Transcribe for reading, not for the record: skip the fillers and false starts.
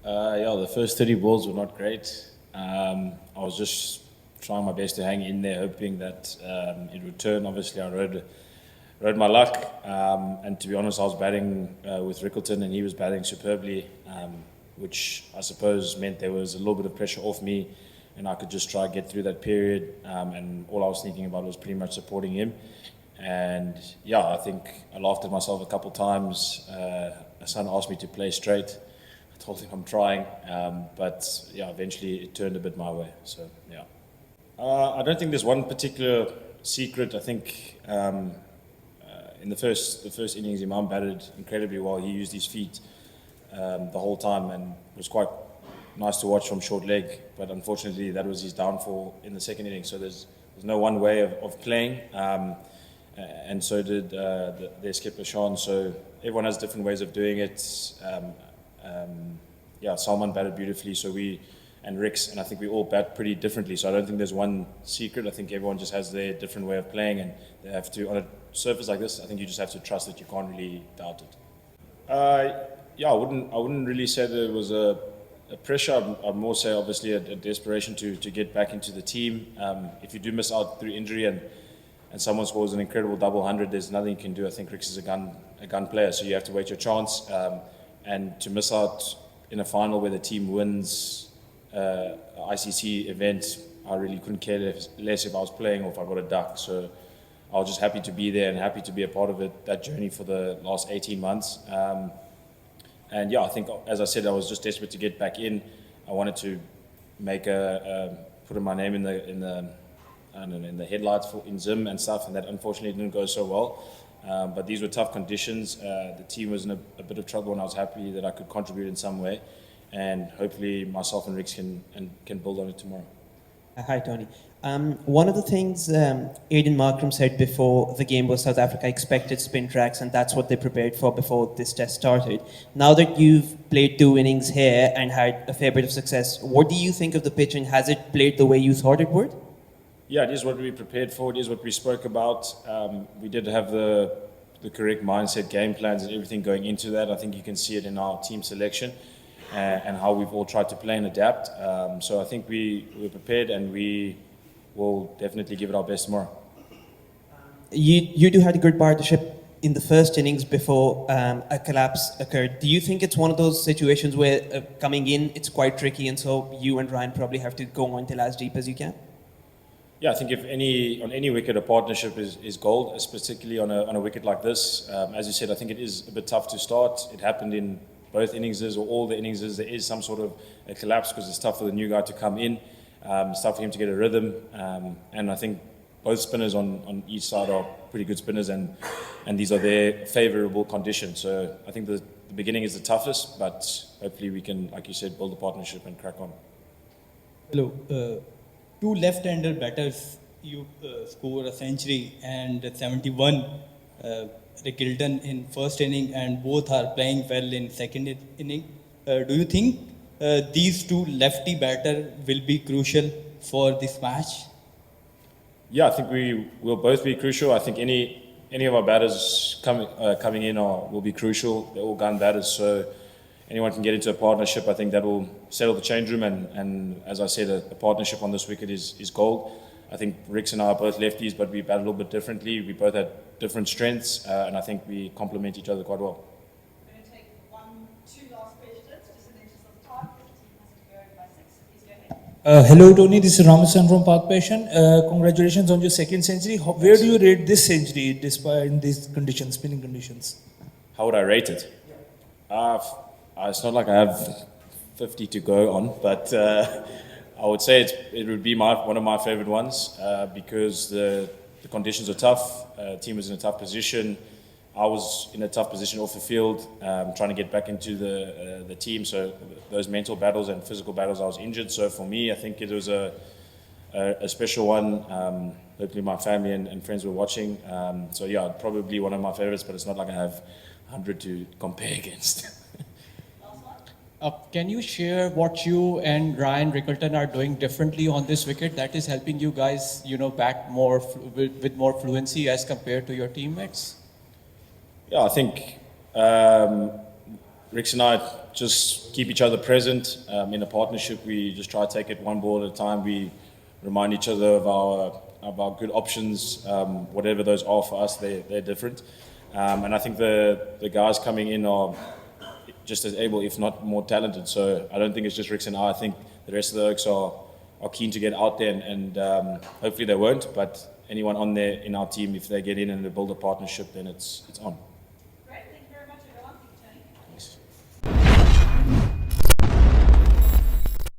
Yeah, the first 30 balls were not great. I was just trying my best to hang in there, hoping that it would turn. Obviously, I rode my luck, and to be honest, I was batting with Rickelton, and he was batting superbly, which I suppose meant there was a little bit of pressure off me, and I could just try and get through that period. And all I was thinking about was pretty much supporting him. And yeah, I think I laughed at myself a couple of times. My son asked me to play straight. I told him I'm trying, but yeah, eventually it turned a bit my way. So yeah, I don't think there's one particular secret. I think in the first innings, Imam batted incredibly well. He used his feet the whole time, and it was quite nice to watch from short leg. But unfortunately, that was his downfall in the second innings. So there's no one way of playing. And so did their skipper Sean. So everyone has different ways of doing it. Yeah, Salman batted beautifully. So and Ricks, and I think we all bat pretty differently. So I don't think there's one secret. I think everyone just has their different way of playing, and they have to, on a surface like this, I think you just have to trust that you can't really doubt it. Yeah, I wouldn't really say there was a pressure. I'd more say obviously a desperation to get back into the team. If you do miss out through injury and someone scores an incredible double 100, there's nothing you can do. I think Ricks is a gun player, so you have to wait your chance. And to miss out in a final where the team wins ICC event, I really couldn't care less if I was playing or if I got a duck. So I was just happy to be there and happy to be a part of that journey for the last 18 months. And yeah, I think, as I said, I was just desperate to get back in. I wanted to make put my name in the headlights in Zim and stuff, and that unfortunately didn't go so well. But these were tough conditions. The team was in a bit of trouble, and I was happy that I could contribute in some way. And hopefully myself and Ricks can build on it tomorrow. Hi, Tony. One of the things Aiden Markram said before the game was South Africa expected spin tracks, and that's what they prepared for before this test started. Now that you've played 2 innings here and had a fair bit of success, what do you think of the pitch, and has it played the way you thought it would? Yeah, it is what we prepared for. It is what we spoke about. We did have the correct mindset, game plans, and everything going into that. I think you can see it in our team selection and how we've all tried to play and adapt. So I think we were prepared, and we will definitely give it our best tomorrow. You two had a good partnership in the first innings before a collapse occurred. Do you think it's one of those situations where coming in, it's quite tricky, and so you and Ryan probably have to go until as deep as you can? Yeah, I think on any wicket, a partnership is gold, particularly on a wicket like this. As you said, I think it is a bit tough to start. It happened in both innings or all the innings. There is some sort of a collapse because it's tough for the new guy to come in. It's tough for him to get a rhythm. And I think both spinners on each side are pretty good spinners, and these are their favourable conditions. So I think the beginning is the toughest, but hopefully we can, like you said, build a partnership and crack on. Hello. 2 left-hander batters, you score a century and 71. Rickelton in first inning, and both are playing well in second inning. Do you think these 2 lefty batters will be crucial for this match? Yeah, I think we will both be crucial. I think any of our batters coming in will be crucial. They're all gun batters, so anyone can get into a partnership. I think that will settle the change room, and as I said, a partnership on this wicket is gold. I think Ricks and I are both lefties, but we bat a little bit differently. We both had different strengths, and I think we complement each other quite well. We're going to take 2 last questions, just in the interest of time, because the team has to go by 6. Please go ahead. Hello Tony, this is Ramasan from PAK Passion. Congratulations on your 2nd century. Where do you rate this century despite in these conditions, spinning conditions? How would I rate it? It's not like I have 50 to go on, but I would say it would be one of my favourite ones because the conditions are tough. The team was in a tough position. I was in a tough position off the field, trying to get back into the team. So those mental battles and physical battles, I was injured. So for me, I think it was a special one. Hopefully my family and friends were watching. So yeah, probably one of my favourites, but it's not like I have 100 to compare against. Can you share what you and Ryan Rickelton are doing differently on this wicket that is helping you guys, bat more with more fluency as compared to your teammates? Yeah, I think Ricks and I just keep each other present. In a partnership, we just try to take it one ball at a time. We remind each other of our good options, whatever those are for us. They're different, and I think the guys coming in are just as able, if not more talented. So I don't think it's just Ricks and I think the rest of the Oaks are keen to get out there, and hopefully they won't. But anyone on there in our team, if they get in and they build a partnership, then it's on.